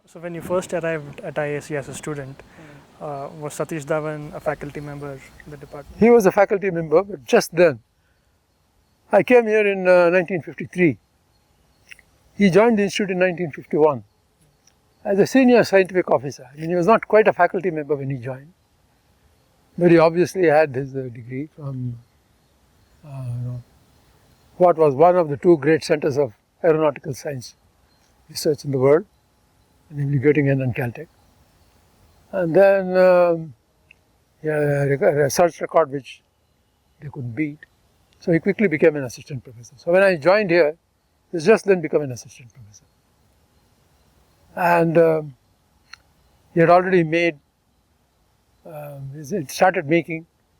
So when you first arrived at IISc as a student, was Satish Dhawan a faculty member in the department? He was a faculty member, but just then. I came here in 1953. He joined the institute in 1951 as a senior scientific officer. I mean, he was not quite a faculty member when he joined, but he obviously had his degree from what was one of the two great centers of aeronautical science research in the world, namely Göttingen and Caltech. And then he had a research record which they couldn't beat. So he quickly became an assistant professor. So when I joined here, he was just then become an assistant professor. And he had already made,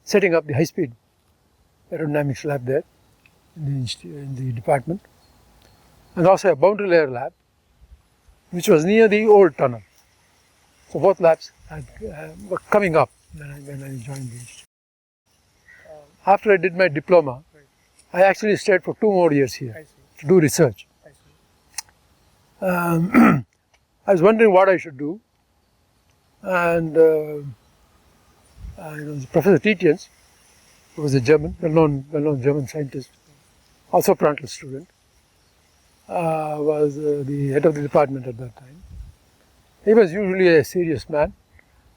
setting up the high-speed aerodynamics lab there in the department, and also a boundary layer lab, which was near the old tunnel. So both labs were coming up when I joined the institute. After I did my diploma, I actually stayed for 2 more years here to do research. I was wondering what I should do, and Professor Tietjens, who was a German, well-known German scientist, also Prantl student, was the head of the department at that time. He was usually a serious man,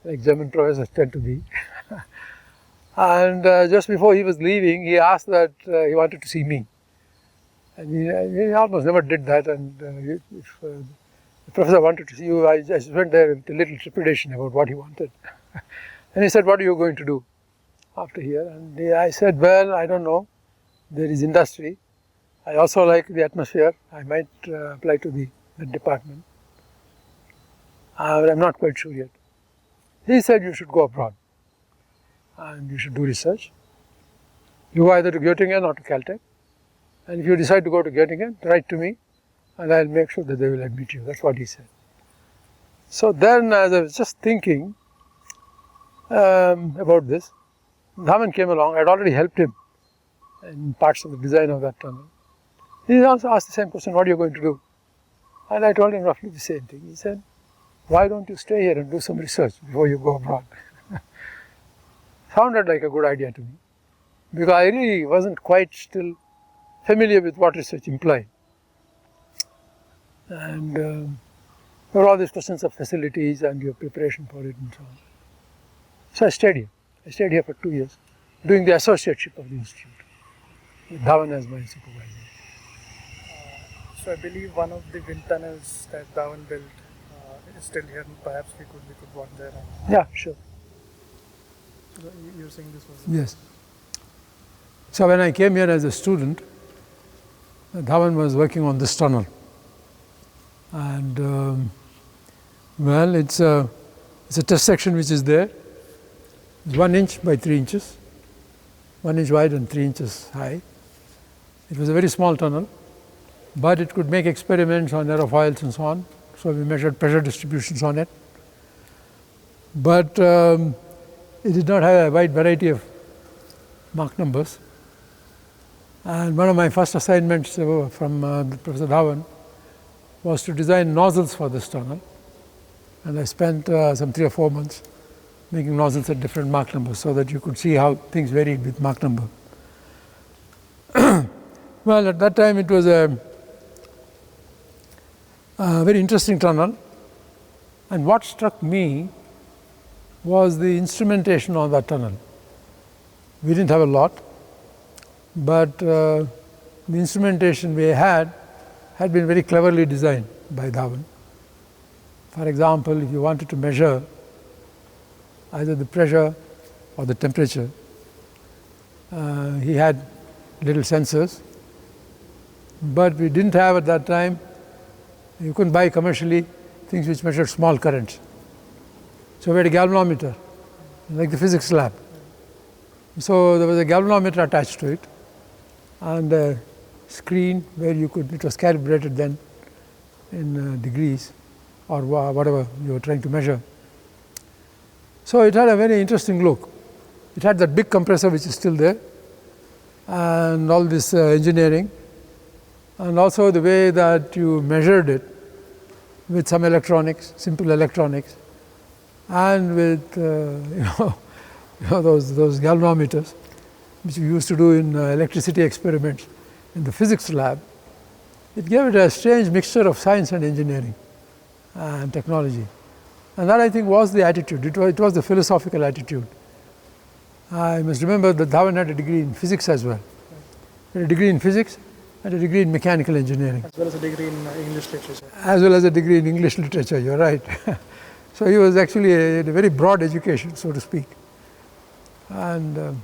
like German professors tend to be. And just before he was leaving, he asked that he wanted to see me. And he almost never did that. And if the professor wanted to see you, I just went there with a little trepidation about what he wanted. And he said, "What are you going to do after here?" And I said, "Well, I don't know. There is industry. I also like the atmosphere. I might apply to the department. But I'm not quite sure yet." He said, "You should go abroad and you should do research. You go either to Göttingen or to Caltech. And if you decide to go to Göttingen, write to me and I'll make sure that they will admit you." That's what he said. So then, as I was just thinking about this, Dhawan came along. I had already helped him in parts of the design of that tunnel. He also asked the same question, "What are you going to do?" And I told him roughly the same thing. He said, "Why don't you stay here and do some research before you go abroad?" Sounded like a good idea to me, because I really wasn't quite still familiar with what research implied. And there were all these questions of facilities and your preparation for it and so on. So I stayed here. I stayed here for 2 years, doing the associateship of the institute, with Dhawan as my supervisor. So I believe one of the wind tunnels that Dhawan built is still here, and perhaps we could walk there. Yeah, sure. So you're saying this was... Yes. So when I came here as a student, Dhawan was working on this tunnel. And well, it's a test section which is there. It's 1 inch by 3 inches, 1 inch wide and 3 inches high. It was a very small tunnel, but it could make experiments on aerofoils and so on. So we measured pressure distributions on it. But it did not have a wide variety of Mach numbers. And one of my first assignments from Professor Dhawan was to design nozzles for this tunnel. And I spent some 3 or 4 months making nozzles at different Mach numbers so that you could see how things varied with Mach number. Well, at that time it was a very interesting tunnel. And what struck me was the instrumentation on that tunnel. We didn't have a lot, but the instrumentation we had been very cleverly designed by Dhawan. For example, if you wanted to measure either the pressure or the temperature, he had little sensors, but we didn't have at that time, you couldn't buy commercially things which measured small currents. So we had a galvanometer, like the physics lab. So there was a galvanometer attached to it and a screen where it was calibrated then in degrees or whatever you were trying to measure. So it had a very interesting look. It had that big compressor which is still there, and all this engineering, and also the way that you measured it with some electronics, simple electronics, and with those galvanometers, which we used to do in electricity experiments in the physics lab. It gave it a strange mixture of science and engineering and technology. And that, I think, was the attitude. It was the philosophical attitude. I must remember that Dhawan had a degree in physics as well. He had a degree in physics and a degree in mechanical engineering. As well as a degree in English literature. As well as a degree in English literature, you're right. So he was actually a very broad education, so to speak. And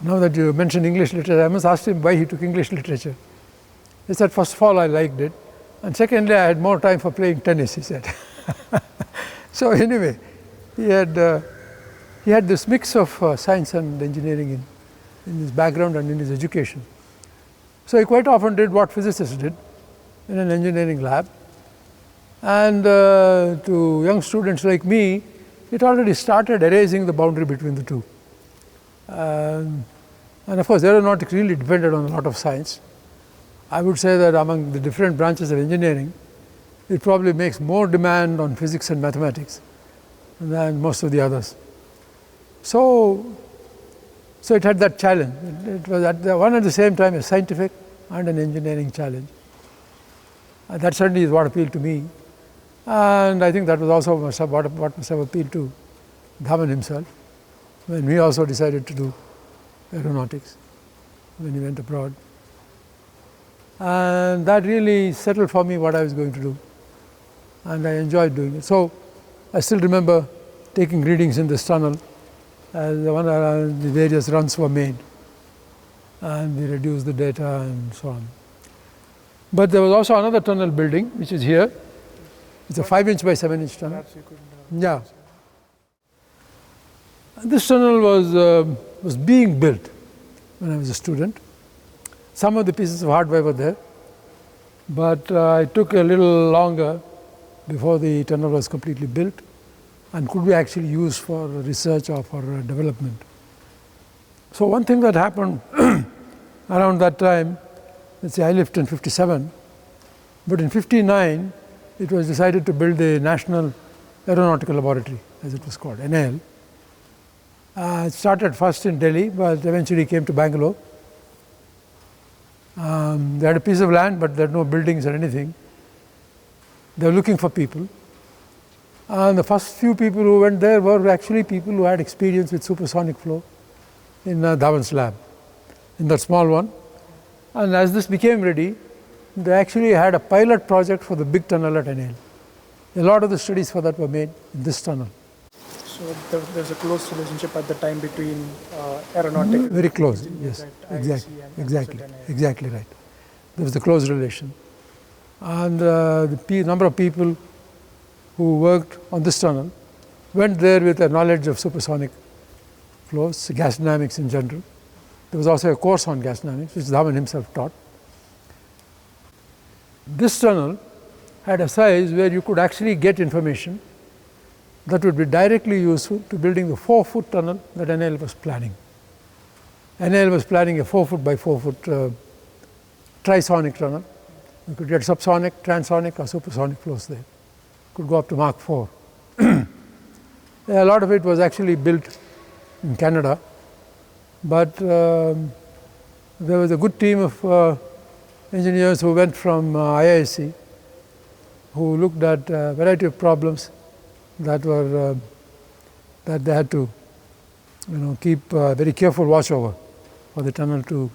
now that you mentioned English literature, I must ask him why he took English literature. He said, first of all, I liked it. And secondly, I had more time for playing tennis, he said. So anyway, he had this mix of science and engineering in his background and in his education. So he quite often did what physicists did in an engineering lab. And to young students like me, it already started erasing the boundary between the two. And of course, aeronautics really depended on a lot of science. I would say that among the different branches of engineering, it probably makes more demand on physics and mathematics than most of the others. So it had that challenge. It was at the same time a scientific and an engineering challenge. That certainly is what appealed to me. And I think that was also what must have appealed to Dhawan himself when he also decided to do aeronautics when he went abroad. And that really settled for me what I was going to do. And I enjoyed doing it. So I still remember taking readings in this tunnel as the various runs were made. And we reduced the data and so on. But there was also another tunnel building, which is here. It's a 5-inch by 7-inch tunnel. Perhaps you could. Yeah. This tunnel was being built when I was a student. Some of the pieces of hardware were there, but it took a little longer before the tunnel was completely built and could be actually used for research or for development. So one thing that happened around that time, let's say I left in 57, but in 59 it was decided to build the National Aeronautical Laboratory, as it was called, NAL. It started first in Delhi, but eventually came to Bangalore. They had a piece of land, but there were no buildings or anything. They were looking for people. And the first few people who went there were actually people who had experience with supersonic flow in Dhawan's lab, in that small one. And as this became ready, they actually had a pilot project for the big tunnel at NAL. A lot of the studies for that were made in this tunnel. So there's a close relationship at the time between aeronautics. Very close, yes, exactly right. There was a close relation. And the number of people who worked on this tunnel went there with a knowledge of supersonic flows, gas dynamics in general. There was also a course on gas dynamics, which Dhawan himself taught. This tunnel had a size where you could actually get information that would be directly useful to building the 4-foot tunnel that NAL was planning. NAL was planning a 4-foot by 4-foot trisonic tunnel. You could get subsonic, transonic or supersonic flows there. Could go up to Mach 4. A lot of it was actually built in Canada, but there was a good team of engineers who went from IISc, who looked at a variety of problems that they had to keep very careful watch over for the tunnel to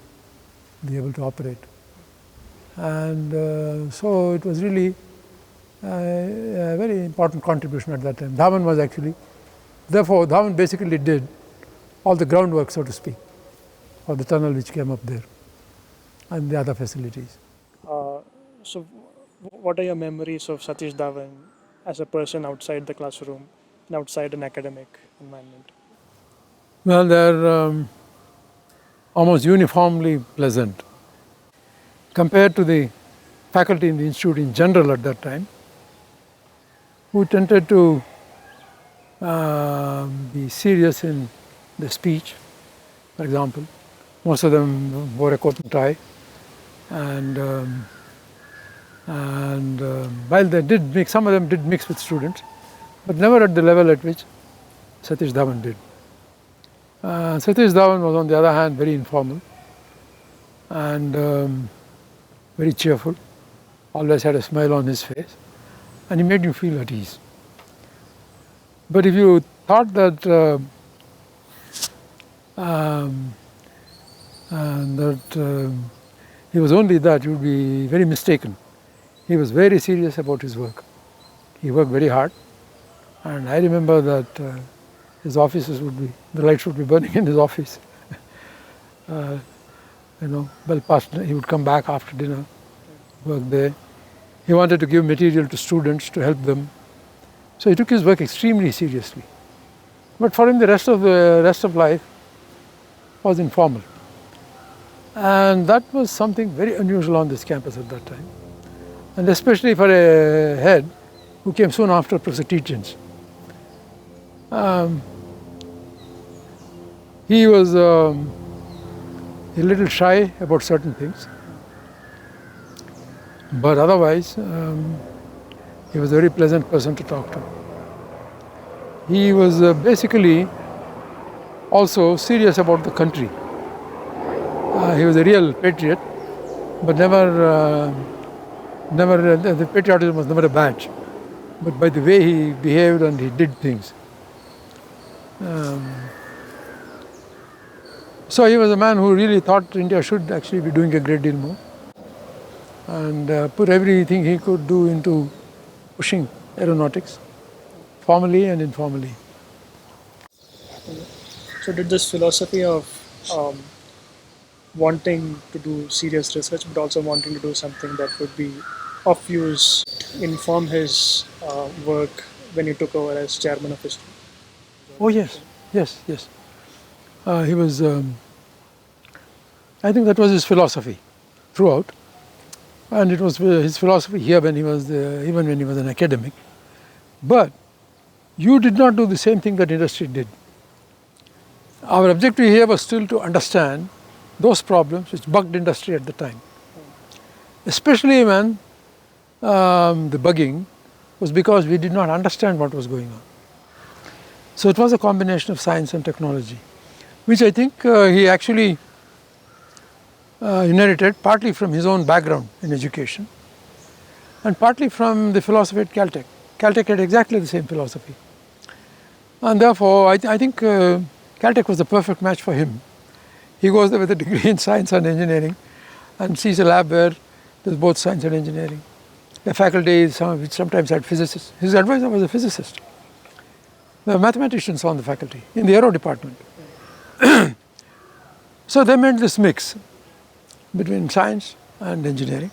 be able to operate. And so it was really a very important contribution at that time. Dhawan was actually, therefore Dhawan basically did all the groundwork, so to speak, for the tunnel which came up there and the other facilities. So what are your memories of Satish Dhawan as a person outside the classroom and outside an academic environment? Well, they're almost uniformly pleasant. Compared to the faculty in the institute in general at that time, who tended to be serious in the speech, for example. Most of them wore a coat and tie, and And while they did mix, some of them did mix with students, but never at the level at which Satish Dhawan did. Satish Dhawan was on the other hand very informal and very cheerful, always had a smile on his face, and he made you feel at ease. But if you thought that he was only that, you would be very mistaken. He was very serious about his work. He worked very hard, and I remember that his offices would be, the lights would be burning in his office. Well past, he would come back after dinner, work there. He wanted to give material to students to help them. So he took his work extremely seriously. But for him, the rest of life was informal. And that was something very unusual on this campus at that time. And especially for a head who came soon after Professor Tietjens. He was a little shy about certain things, but otherwise he was a very pleasant person to talk to. He was basically also serious about the country. He was a real patriot, but never, the patriotism was never a badge, but by the way he behaved and he did things. So he was a man who really thought India should actually be doing a great deal more, and put everything he could do into pushing aeronautics, formally and informally. So did this philosophy of wanting to do serious research but also wanting to do something that would be of use inform his work when he took over as chairman of ISRO? Oh yes. He was, I think that was his philosophy throughout, and it was his philosophy here when he was, even when he was an academic. But you did not do the same thing that industry did. Our objective here was still to understand those problems which bugged industry at the time, especially when the bugging was because we did not understand what was going on. So it was a combination of science and technology, which I think he actually inherited partly from his own background in education and partly from the philosophy at Caltech. Caltech had exactly the same philosophy, and therefore I think Caltech was the perfect match for him. He goes there with a degree in science and engineering and sees a lab where there's both science and engineering. The faculty which sometimes had physicists. His advisor was a physicist. There were mathematicians on the faculty in the aero department. So they made this mix between science and engineering,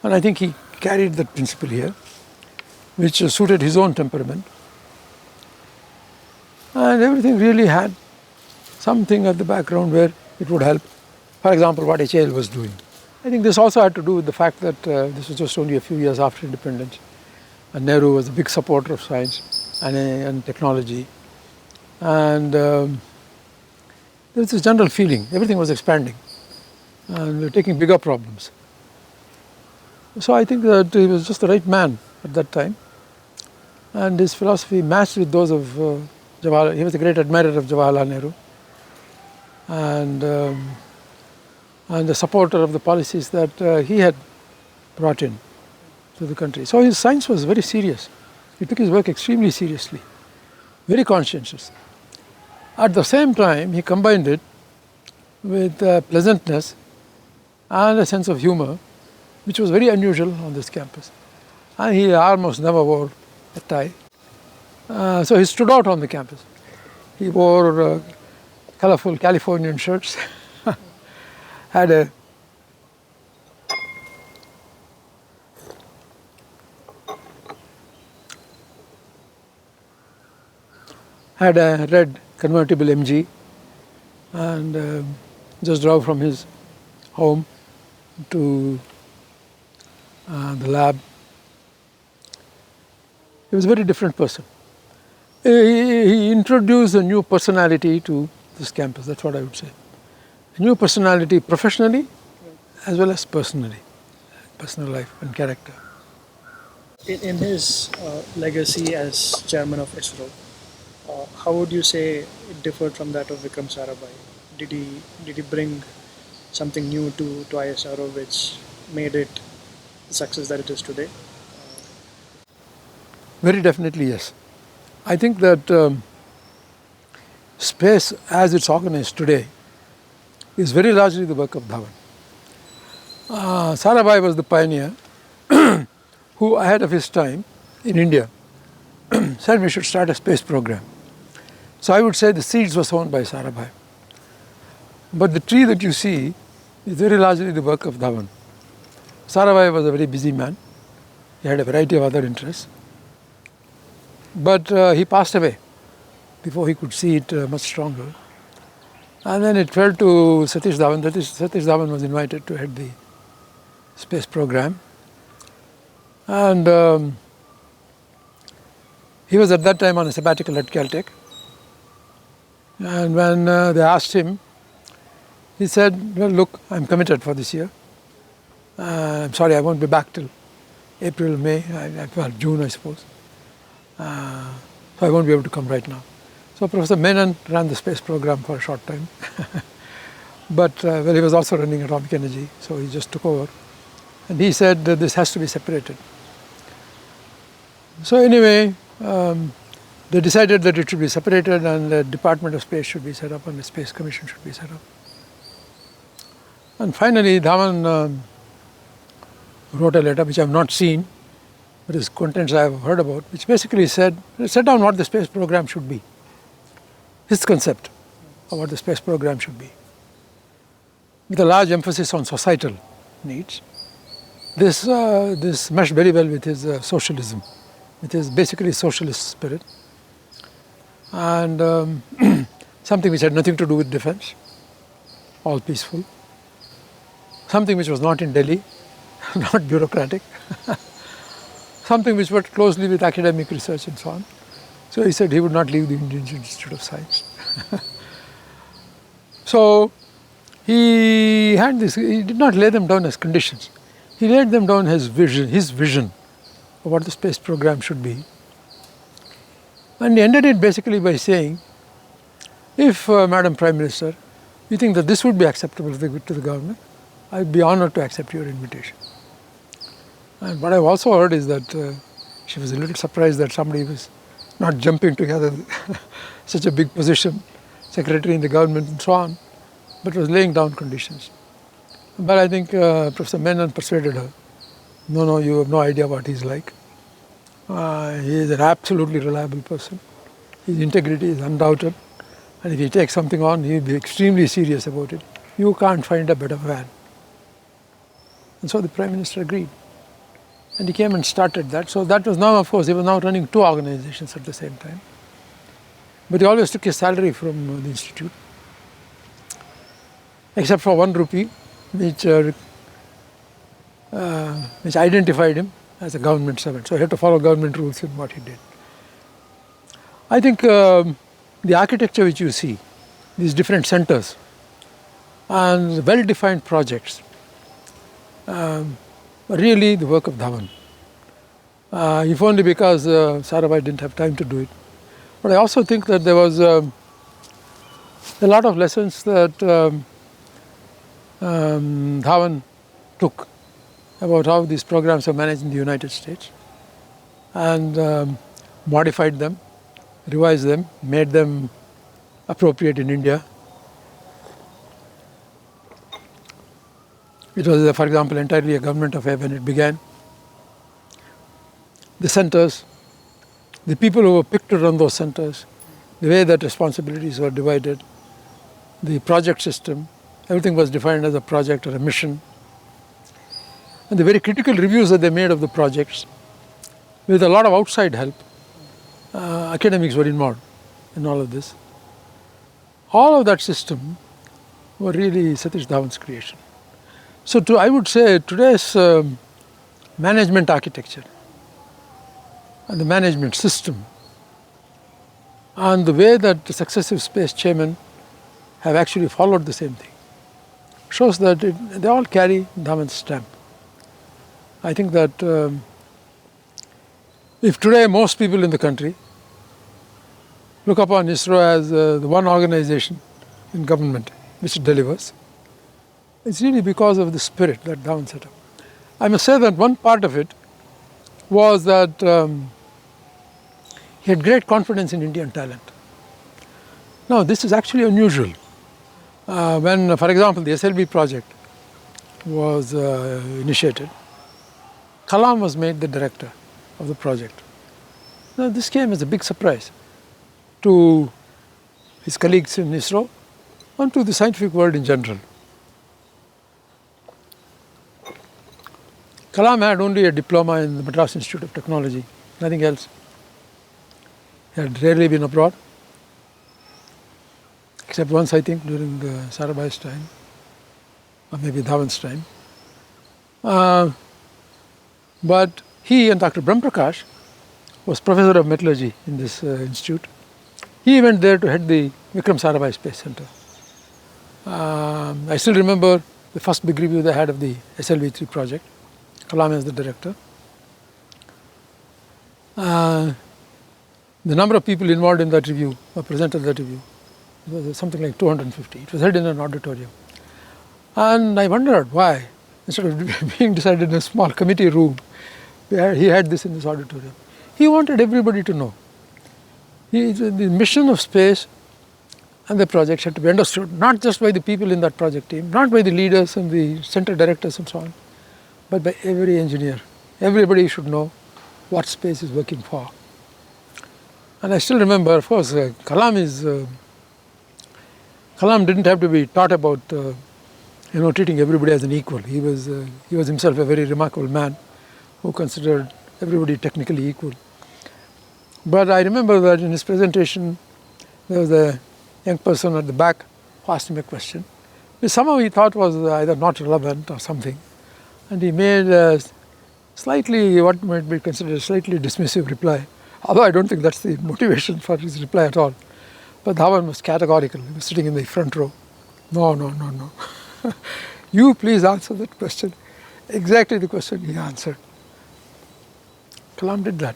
and I think he carried that principle here, which suited his own temperament, and everything really had something at the background where it would help. For example, what HAL was doing. I think this also had to do with the fact that this was just only a few years after independence, and Nehru was a big supporter of science and technology, and there was this general feeling everything was expanding and we were taking bigger problems. So I think that he was just the right man at that time, and his philosophy matched with those of Jawaharlal. He was a great admirer of Jawaharlal Nehru, and a supporter of the policies that he had brought in to the country. So his science was very serious. He took his work extremely seriously, very conscientious. At the same time, he combined it with pleasantness and a sense of humor, which was very unusual on this campus. And he almost never wore a tie. So he stood out on the campus. He wore colorful Californian shirts, had a red convertible MG, and just drove from his home to the lab. He was a very different person. He introduced a new personality to this campus, that's what I would say. A new personality professionally as well as personally. personal life and character. In his legacy as chairman of ISRO, how would you say it differed from that of Vikram Sarabhai? Did he bring something new to ISRO which made it the success that it is today? Very definitely, yes. I think that space as it's organized today is very largely the work of Dhawan. Sarabhai was the pioneer who ahead of his time in India said we should start a space program. So I would say the seeds were sown by Sarabhai. But the tree that you see is very largely the work of Dhawan. Sarabhai was a very busy man. He had a variety of other interests. But he passed away before he could see it much stronger. And then it fell to Satish Dhawan. That is, Satish Dhawan was invited to head the space program. And he was at that time on a sabbatical at Caltech. And when they asked him, he said, well, look, I'm committed for this year. I'm sorry, I won't be back till April, May, well, June, I suppose. So I won't be able to come right now. So Professor Menon ran the space program for a short time. But well, he was also running atomic energy, so he just took over. And he said that this has to be separated. So anyway, they decided that it should be separated and the Department of Space should be set up and the Space Commission should be set up. And finally, Dhawan wrote a letter which I have not seen, but its contents I have heard about, which basically said, set down what the space program should be. His concept of what the space program should be. With a large emphasis on societal needs. This meshed very well with his socialism, with his basically socialist spirit. And something which had nothing to do with defense, all peaceful. Something which was not in Delhi, not bureaucratic. Something which worked closely with academic research and so on. So he said he would not leave the Indian Institute of Science. So he had this, he did not lay them down as conditions. He laid them down as his vision of what the space program should be. And he ended it basically by saying, if Madam Prime Minister, you think that this would be acceptable to the government, I would be honored to accept your invitation. And what I've also heard is that she was a little surprised that somebody was not jumping together such a big position, secretary in the government and so on, but was laying down conditions. But I think Professor Menon persuaded her, no, you have no idea what he's like. He is an absolutely reliable person. His integrity is undoubted. And if he takes something on, he will be extremely serious about it. You can't find a better man. And so the Prime Minister agreed. And he came and started that. So that was now, of course, he was now running two organizations at the same time. But he always took his salary from the institute, except for 1 rupee, which identified him as a government servant. So he had to follow government rules in what he did. I think the architecture which you see, these different centers and well-defined projects, really the work of Dhawan. If only because Sarabhai didn't have time to do it. But I also think that there was a lot of lessons that Dhawan took about how these programs are managed in the United States and modified them, revised them, made them appropriate in India. It was, for example, entirely a government affair when it began. The centers, the people who were picked to run those centers, the way that responsibilities were divided, the project system, everything was defined as a project or a mission. And the very critical reviews that they made of the projects, with a lot of outside help, academics were involved in all of this. All of that system were really Satish Dhawan's creation. So I would say today's management architecture and the management system and the way that the successive space chairmen have actually followed the same thing shows that they all carry Dhawan's stamp. I think that if today most people in the country look upon ISRO as the one organization in government which delivers, it's really because of the spirit that Dhawan set up. I must say that one part of it was that he had great confidence in Indian talent. Now, this is actually unusual. When, for example, the SLB project was initiated, Kalam was made the director of the project. Now, this came as a big surprise to his colleagues in ISRO and to the scientific world in general. Kalam had only a diploma in the Madras Institute of Technology, nothing else. He had rarely been abroad, except once, I think, during Sarabhai's time, or maybe Dhawan's time. But he and Dr. Prakash was professor of metallurgy in this institute. He went there to head the Vikram Sarabhai Space Centre. I still remember the first big review they had of the SLV-3 project. Kalam as the director. The number of people involved in that review or presented that review was something like 250. It was held in an auditorium. And I wondered why, instead of being decided in a small committee room, he had this in this auditorium. He wanted everybody to know. The mission of space and the project had to be understood, not just by the people in that project team, not by the leaders and the center directors and so on, but by every engineer. Everybody should know what space is working for. And I still remember, of course, Kalam didn't have to be taught about treating everybody as an equal. He was himself a very remarkable man who considered everybody technically equal. But I remember that in his presentation, there was a young person at the back who asked him a question, which somehow he thought was either not relevant or something. And he made a slightly, what might be considered a slightly dismissive reply, although I don't think that's the motivation for his reply at all. But Dhawan was categorical. He was sitting in the front row. No. You please answer that question. Exactly the question he answered. Kalam did that.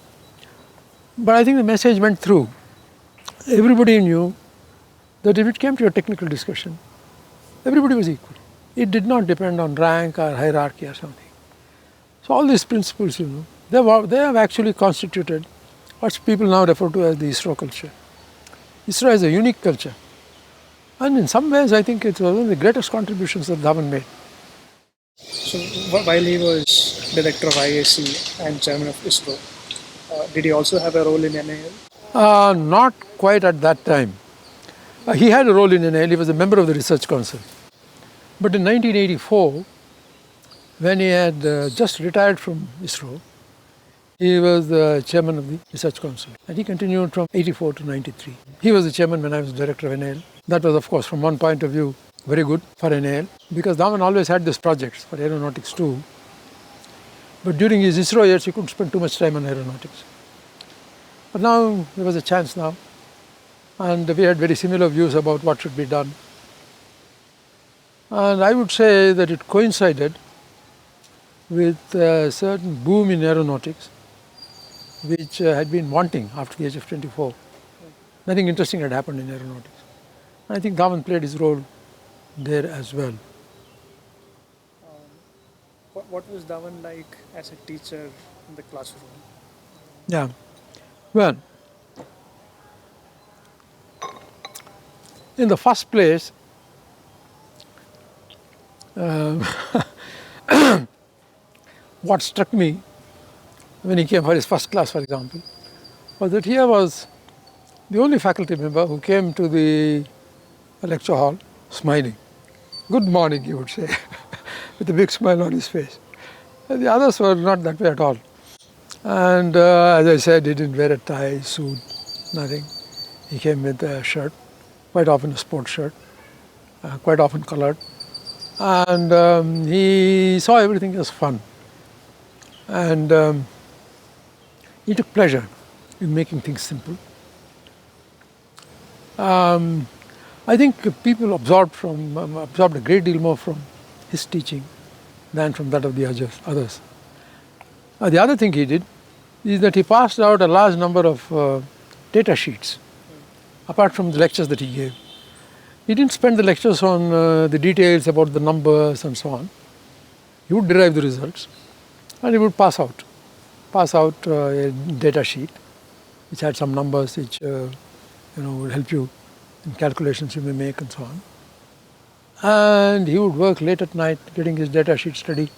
But I think the message went through. Everybody knew that if it came to a technical discussion, everybody was equal. It did not depend on rank or hierarchy or something. So all these principles, they have actually constituted what people now refer to as the ISRO culture. ISRO is a unique culture. And in some ways, I think it's one of the greatest contributions that Dhawan made. So while he was director of IISc and chairman of ISRO, did he also have a role in NAL? Not quite at that time. He had a role in NAL. He was a member of the research council. But in 1984, when he had just retired from ISRO, he was the chairman of the research council. And he continued from 84 to 93. He was the chairman when I was director of NAL. That was, of course, from one point of view, very good for NAL, because Dhawan always had these projects for aeronautics too. But during his ISRO years, he couldn't spend too much time on aeronautics. But now, there was a chance now. And we had very similar views about what should be done. And I would say that it coincided with a certain boom in aeronautics, which had been wanting after the age of 24. Nothing interesting had happened in aeronautics. And I think Dhawan played his role there as well. What was Dhawan like as a teacher in the classroom? Yeah. Well, in the first place, what struck me when he came for his first class, for example, was that here was the only faculty member who came to the lecture hall smiling. Good morning, he would say, with a big smile on his face. And the others were not that way at all. And as I said, he didn't wear a tie, suit, nothing. He came with a shirt, quite often a sports shirt, quite often colored. And he saw everything as fun. And he took pleasure in making things simple. I think people absorbed a great deal more from his teaching than from that of the others. The other thing he did is that he passed out a large number of data sheets, apart from the lectures that he gave. He didn't spend the lectures on the details about the numbers and so on. He would derive the results and he would pass out a data sheet which had some numbers which would help you in calculations you may make and so on. And he would work late at night getting his data sheet ready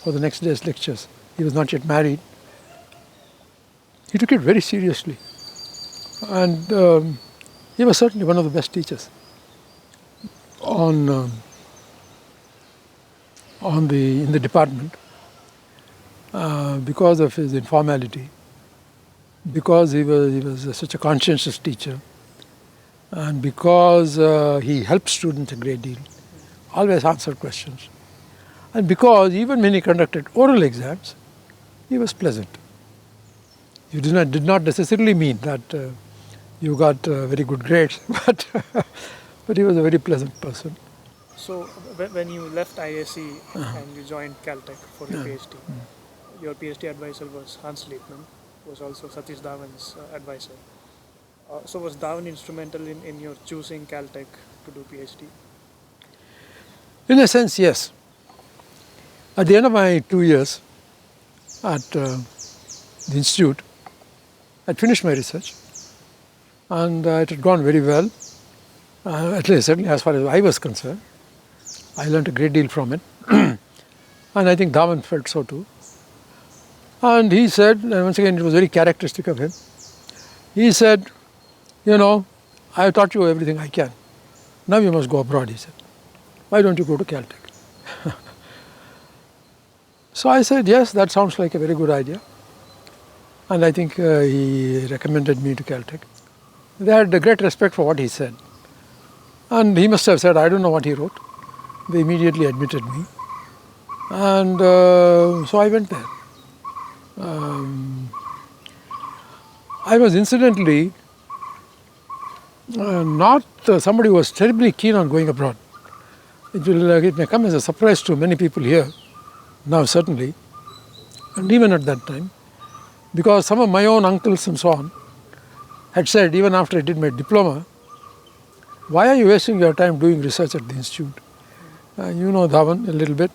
for the next day's lectures. He was not yet married. He took it very seriously, and he was certainly one of the best teachers in the department because of his informality, because he was such a conscientious teacher, and because he helped students a great deal, always answered questions, and because even when he conducted oral exams, he was pleasant. You did not necessarily mean that you got very good grades, but he was a very pleasant person. So when you left IISc and you joined Caltech for your PhD, your PhD advisor was Hans Liebman, who was also Satish Dhawan's advisor. So was Dhawan instrumental in your choosing Caltech to do PhD? In a sense, yes. At the end of my 2 years at the institute, I finished my research, and it had gone very well, at least certainly as far as I was concerned. I learned a great deal from it, and I think Dhawan felt so too. And he said, and once again it was very characteristic of him, he said, I have taught you everything I can. Now you must go abroad, he said. Why don't you go to Caltech? So I said, yes, that sounds like a very good idea. And I think he recommended me to Caltech. They had a great respect for what he said. And he must have said, I don't know what he wrote. They immediately admitted me. And so I went there. I was incidentally not somebody who was terribly keen on going abroad. It may come as a surprise to many people here, now certainly, and even at that time, because some of my own uncles and so on had said, even after I did my diploma, why are you wasting your time doing research at the institute? You know Dhawan a little bit.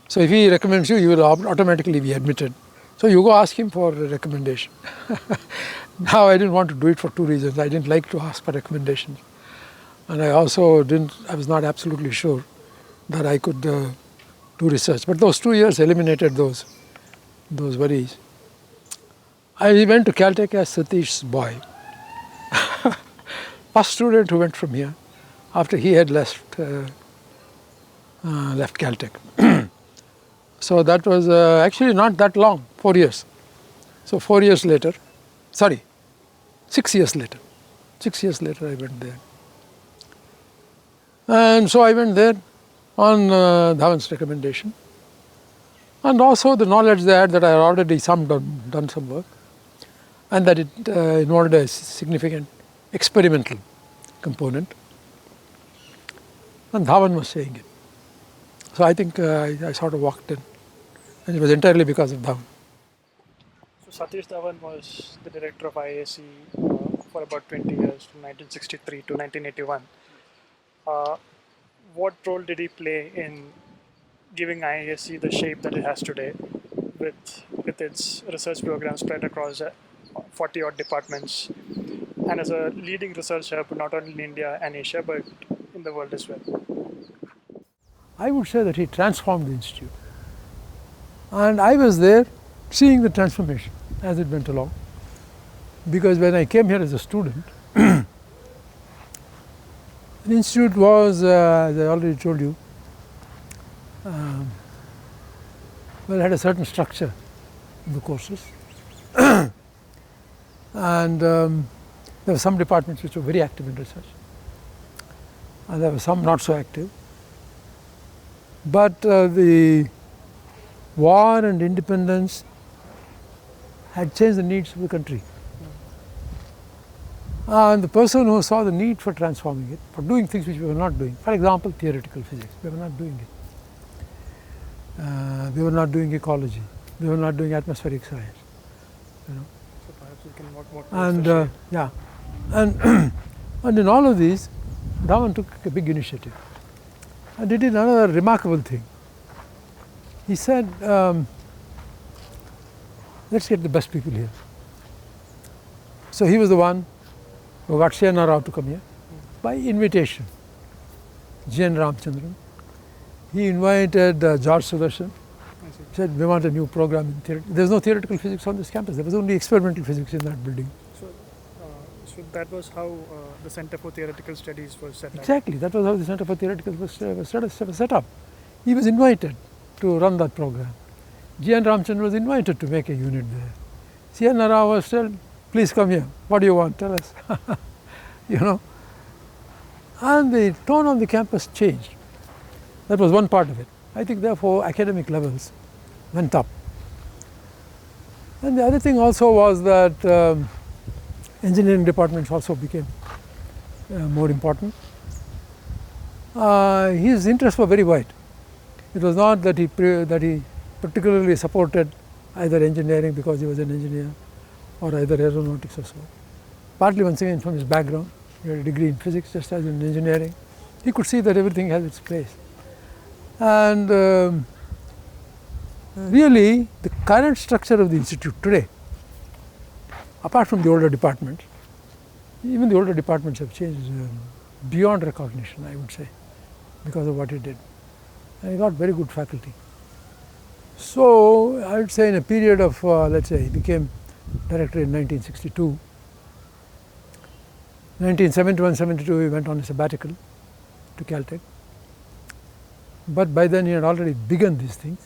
So if he recommends you, you will automatically be admitted. So you go ask him for a recommendation. Now I didn't want to do it for two reasons. I didn't like to ask for recommendations. And I also I was not absolutely sure that I could do research. But those 2 years eliminated those worries. I went to Caltech as Satish's boy. First student who went from here after he had left Caltech. So that was actually not that long, 4 years. So 6 years later, I went there. And so I went there on Dhawan's recommendation. And also the knowledge they had that I had already done some work, and that it involved a significant experimental component. And Dhawan was saying it. So I think I sort of walked in, and it was entirely because of Dhawan. So Satish Dhawan was the director of IISc for about 20 years, from 1963 to 1981. What role did he play in giving IISc the shape that it has today, with its research programs spread across 40 odd departments, and as a leading research hub not only in India and Asia but in the world as well? I would say that he transformed the institute, and I was there seeing the transformation as it went along, because when I came here as a student, the institute was, as I already told you, it had a certain structure in the courses, and there were some departments which were very active in research, and there were some not so active. But the war and independence had changed the needs of the country. And the person who saw the need for transforming it, for doing things which we were not doing, for example, theoretical physics, we were not doing it. We were not doing ecology. They were not doing atmospheric science. So perhaps we can what And yeah, and and in all of these, Dhawan took a big initiative. And he did another remarkable thing. He said, let's get the best people here. So he was the one who got Nithyanand Rao to come here by invitation. G.N. Ramchandran. He invited George Sudarshan. He said, we want a new program in theory. There's no theoretical physics on this campus. There was only experimental physics in that building. So that was how the Center for Theoretical Studies was set up. Exactly. That was how the Center for Theoretical was set up. He was invited to run that program. G.N. Ramchandran was invited to make a unit there. Nithyanand Rao was told, please come here. What do you want? Tell us. You know. And the tone on the campus changed. That was one part of it. I think therefore academic levels went up. And the other thing also was that engineering departments also became more important. His interests were very wide. It was not that he particularly supported either engineering because he was an engineer or either aeronautics or so. Partly once again from his background, he had a degree in physics just as in engineering. He could see that everything has its place. And really the current structure of the institute today, apart from the older departments, even the older departments have changed beyond recognition, I would say, because of what he did. And he got very good faculty. So I would say in a period of, let's say, he became director in 1962. 1971-72 he went on a sabbatical to Caltech. But by then he had already begun these things.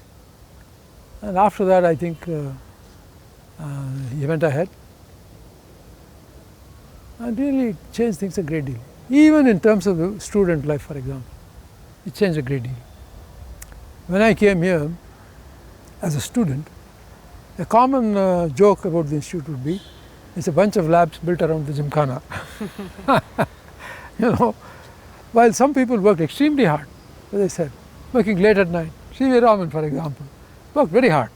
And after that I think he went ahead and really changed things a great deal. Even in terms of the student life, for example, it changed a great deal. When I came here as a student, a common joke about the institute would be, it's a bunch of labs built around the Gymkhana. You know, while some people worked extremely hard, as I said, working late at night. C.V. Raman, for example, worked very hard.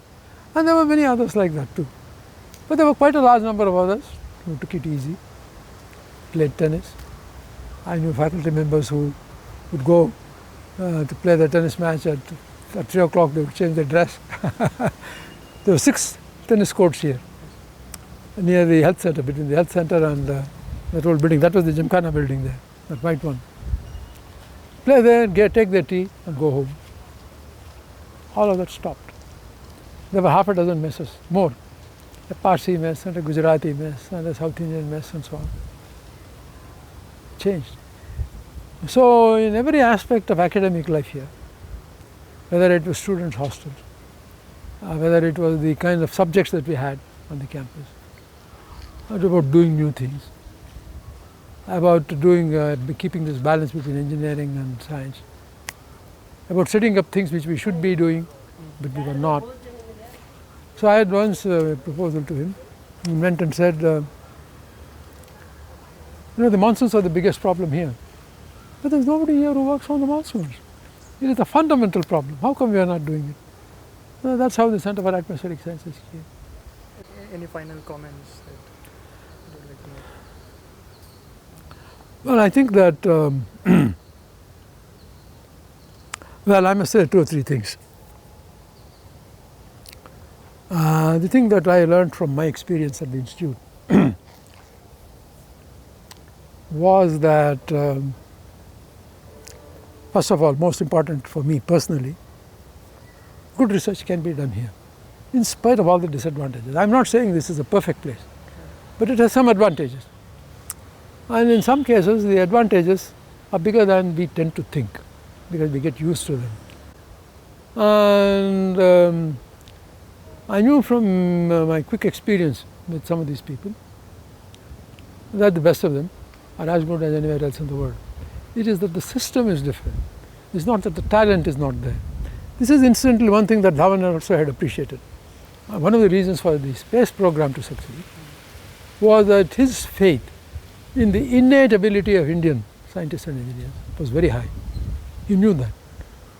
And there were many others like that too. But there were quite a large number of others who took it easy, played tennis. I knew faculty members who would go to play the tennis match at 3 o'clock, they would change their dress. There were 6 tennis courts here near the health center, between the health center and that old building. That was the Gymkhana building there, that white one. Play there, take their tea and go home. All of that stopped. There were half a dozen messes, more. A Parsi mess and a Gujarati mess and a South Indian mess and so on. Changed. So in every aspect of academic life here, whether it was students' hostels, whether it was the kind of subjects that we had on the campus, or about doing new things, about keeping this balance between engineering and science, about setting up things which we should be doing but we were not. So I had once a proposal to him. He went and said, the monsoons are the biggest problem here. But there's nobody here who works on the monsoons. It is a fundamental problem. How come we are not doing it? That's how the Center for Atmospheric Sciences came. Any final comments that you would like to make? Well, I think that, well, I must say 2 or 3 things. The thing that I learned from my experience at the institute was that, first of all, most important for me personally, good research can be done here, in spite of all the disadvantages. I'm not saying this is a perfect place, but it has some advantages. And in some cases, the advantages are bigger than we tend to think, because we get used to them. And I knew from my quick experience with some of these people that the best of them are as good as anywhere else in the world. It is that the system is different. It's not that the talent is not there. This is incidentally one thing that Dhawan also had appreciated. One of the reasons for the space program to succeed was that his faith in the innate ability of Indian scientists and engineers was very high. He knew that.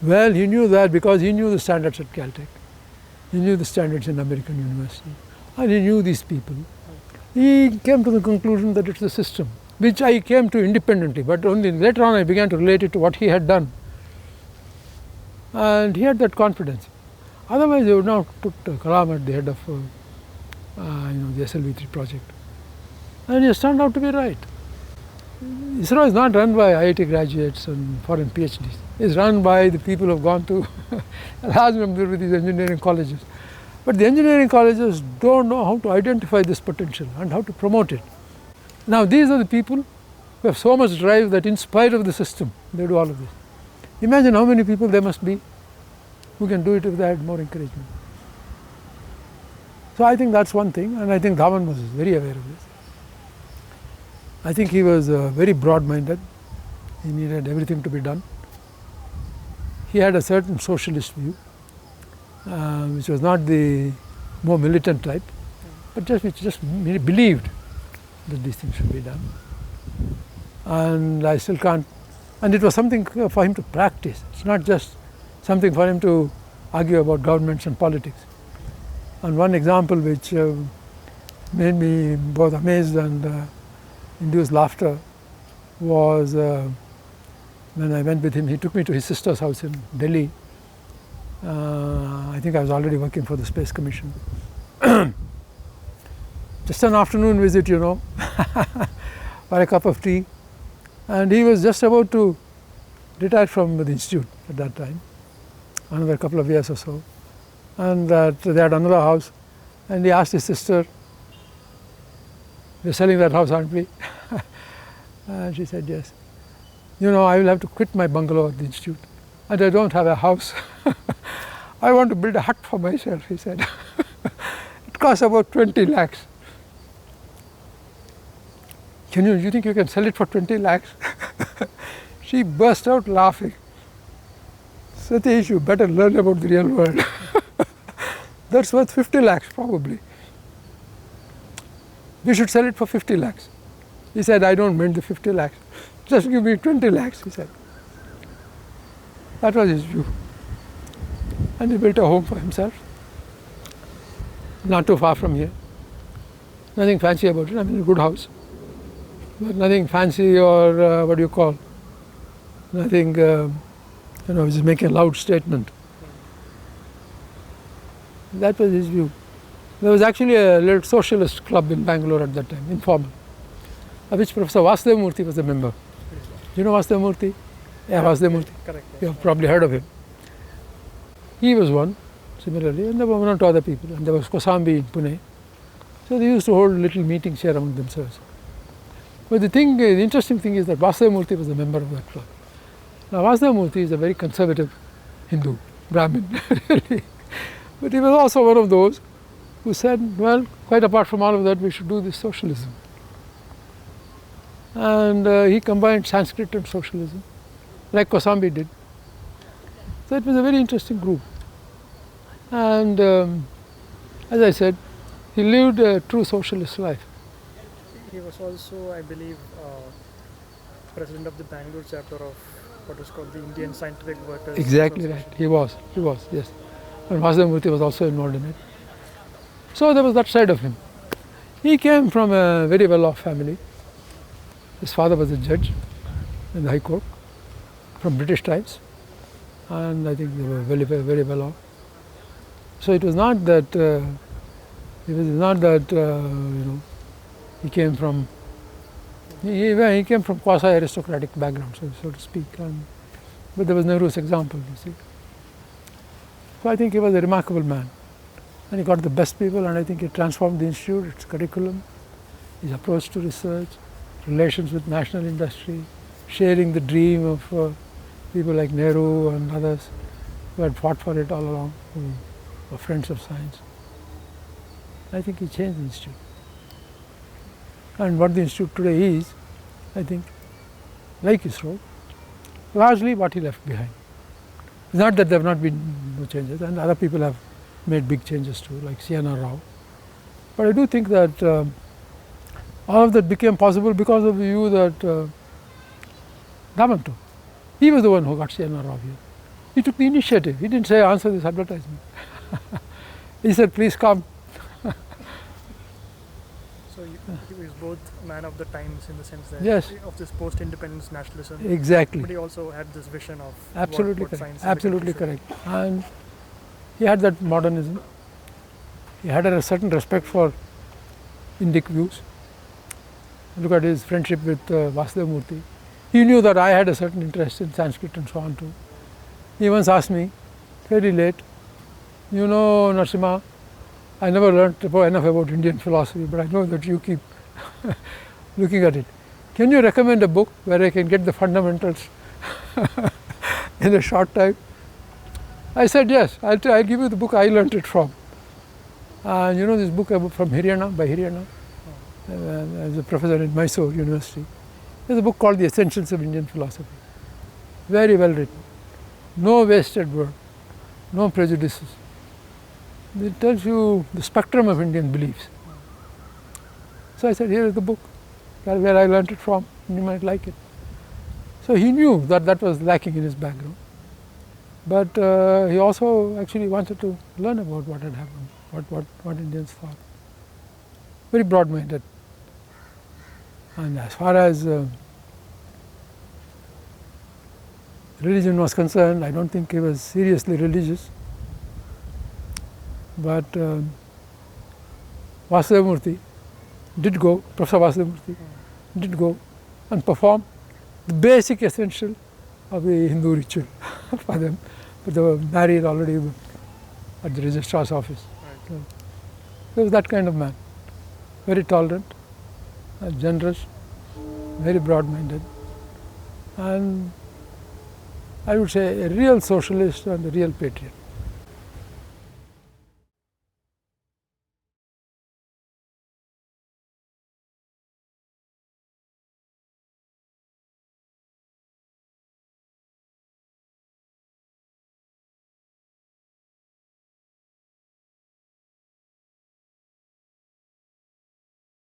Well, he knew that because he knew the standards at Caltech. He knew the standards in American university, and he knew these people. He came to the conclusion that it's the system, which I came to independently, but only later on I began to relate it to what he had done. And he had that confidence. Otherwise, they would not have put Kalam at the head of the SLV3 project. And he has turned out to be right. ISRO is not run by IIT graduates and foreign PhDs. It's run by the people who have gone to a large number of these engineering colleges. But the engineering colleges don't know how to identify this potential and how to promote it. Now these are the people who have so much drive that in spite of the system, they do all of this. Imagine how many people there must be who can do it if they had more encouragement. So I think that's one thing, and I think Dhawan was very aware of this. I think he was very broad-minded. He needed everything to be done. He had a certain socialist view, which was not the more militant type, but which just believed that these things should be done. And I still can't, and it was something for him to practice. It's not just something for him to argue about governments and politics. And one example which made me both amazed and induced laughter was when I went with him. He took me to his sister's house in Delhi. I think I was already working for the Space Commission. Just an afternoon visit, for a cup of tea. And he was just about to retire from the institute at that time, another couple of years or so. And that they had another house. And he asked his sister, "We're selling that house, aren't we?" And she said, "Yes. I will have to quit my bungalow at the institute, and I don't have a house. I want to build a hut for myself," he said. It costs about 20 lakhs. You think you can sell it for 20 lakhs? She burst out laughing. "Satish, you better learn about the real world. That's worth 50 lakhs probably. We should sell it for 50 lakhs. He said, "I don't mean the 50 lakhs. Just give me 20 lakhs, he said. That was his view. And he built a home for himself, not too far from here. Nothing fancy about it. I mean, a good house. But nothing fancy or nothing, just making a loud statement. That was his view. There was actually a little socialist club in Bangalore at that time, informal, of which Professor Vasudeva was a member. Do you know Vasudeva? Yeah, Vasudeva. Correct. You have probably heard of him. He was one, similarly, and there were one or two other people, and there was Kosambi in Pune. So they used to hold little meetings here among themselves. But the interesting thing is that Vasudeva was a member of that club. Now Vasudeva is a very conservative Hindu, Brahmin, really. But he was also one of those who said, well, quite apart from all of that, we should do this socialism. And he combined Sanskrit and socialism, like Kosambi did. So it was a very interesting group. And as I said, he lived a true socialist life. He was also, I believe, president of the Bangalore chapter of what is called the Indian Scientific Workers. Exactly right. He was, yes. And Vasudeva was also involved in it. So there was that side of him. He came from a very well-off family. His father was a judge in the High Court from British times, and I think they were very, very well off. So it was not that he came from quasi-aristocratic background, so to speak. But there was Nehru's example, you see. So I think he was a remarkable man, and he got the best people, and I think he transformed the institute, its curriculum, his approach to research, relations with national industry, sharing the dream of people like Nehru and others who had fought for it all along, who were friends of science. I think he changed the institute. And what the institute today is, I think, like ISRO, largely what he left behind. It's not that there have not been no changes, and other people have made big changes too, like Nithyanand Rao. But I do think that all of that became possible because of the view that Dhawan took. He was the one who got Nithyanand Rao here. He took the initiative. He didn't say, answer this advertisement. He said, please come. So he was both a man of the times in the sense that Yes. of this post-independence nationalism, Exactly. but he also had this vision of Absolutely what correct. science in the Absolutely country correct. And he had that modernism. He had a certain respect for Indic views. Look at his friendship with Vasudeva Murthy. He knew that I had a certain interest in Sanskrit and so on too. He once asked me, very late, you know, Narasimha, I never learnt enough about Indian philosophy, but I know that you keep looking at it. Can you recommend a book where I can get the fundamentals in a short time? I said, yes, I'll give you the book I learnt it from. You know this book from Haryana, by Haryana, as a professor in Mysore University. There's a book called The Essentials of Indian Philosophy. Very well written. No wasted word, no prejudices. It tells you the spectrum of Indian beliefs. So I said, here is the book where I learnt it from, and you might like it. So he knew that that was lacking in his background. But he also actually wanted to learn about what had happened, what Indians thought. Very broad-minded. And as far as religion was concerned, I don't think he was seriously religious. But Vasudeva Murthy did go, Professor Vasudeva Murthy did go and perform the basic essential of the Hindu ritual for them. But they were married already at the registrar's office. Right. So he was that kind of man. Very tolerant, generous, very broad-minded, and I would say a real socialist and a real patriot.